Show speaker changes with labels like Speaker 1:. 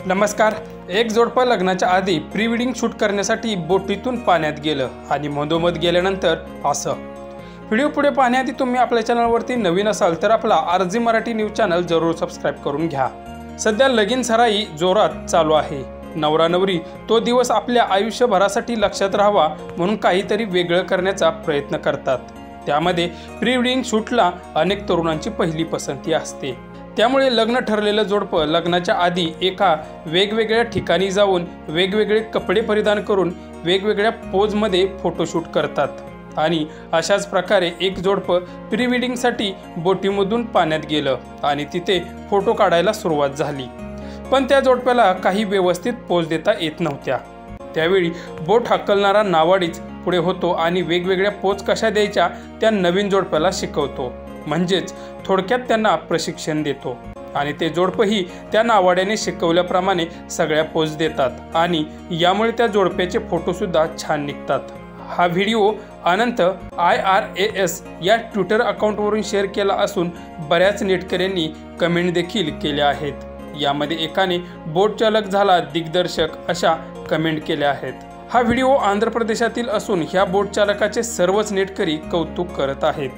Speaker 1: नमस्कार। एक जोडपं लग्नाच्या आधी प्री वेडिंग शूट करण्यासाठी बोटीतून पाण्यात गेलं आणि मधोमध गेल्यानंतर असं। व्हिडिओ पुढे पाहण्याआधी तुम्ही आपल्या चॅनलवरती नवीन असाल तर आपला आरजी मराठी न्यूज चॅनल जरूर सबस्क्राइब करून घ्या। सध्या लगीन सराई जोरात चालू आहे। नवरा नवरी तो दिवस आपल्या आयुष्यभरासाठी लक्षात राहावा म्हणून काहीतरी वेगळं करण्याचा प्रयत्न करतात। त्यामध्ये प्री वेडिंग शूटला अनेक तरुणांची पहिली पसंती असते। त्यामुळे लग्न ठरलेलं जोडपं लग्नाच्या आधी एका वेगवेगळ्या ठिकाणी जाऊन वेगवेगळे कपडे परिधान करून वेगवेगळ्या पोजमध्ये फोटोशूट करतात आणि अशाच प्रकारे एक जोडपं प्री वेडिंगसाठी बोटीमधून पाण्यात गेलं आणि तिथे फोटो काढायला सुरुवात झाली। पण त्या जोडप्याला काही व्यवस्थित पोज देता येत नव्हत्या। त्यावेळी बोट हकलणारा नावाडीच पुढे होतो आणि वेगवेगळ्या पोज कशा द्यायच्या त्या नवीन जोडप्याला शिकवतो, म्हणजेच थोडक्यात त्यांना प्रशिक्षण देतो आणि ते जोडपंही त्या नावाड्याने शिकवल्याप्रमाणे सगळ्या पोज देतात आणि यामुळे त्या जोडप्याचे फोटोसुद्धा छान निघतात। हा व्हिडिओ अनंत IRAS या ट्विटर अकाउंटवरून शेअर केला असून बऱ्याच नेटकऱ्यांनी कमेंट देखील केल्या आहेत। यामध्ये एकाने बोट चालक झाला दिग्दर्शक अशा कमेंट केल्या आहेत। हा व्हिडिओ आंध्र प्रदेशातील असून ह्या बोट चालकाचे सर्वच नेटकरी कौतुक करत आहेत।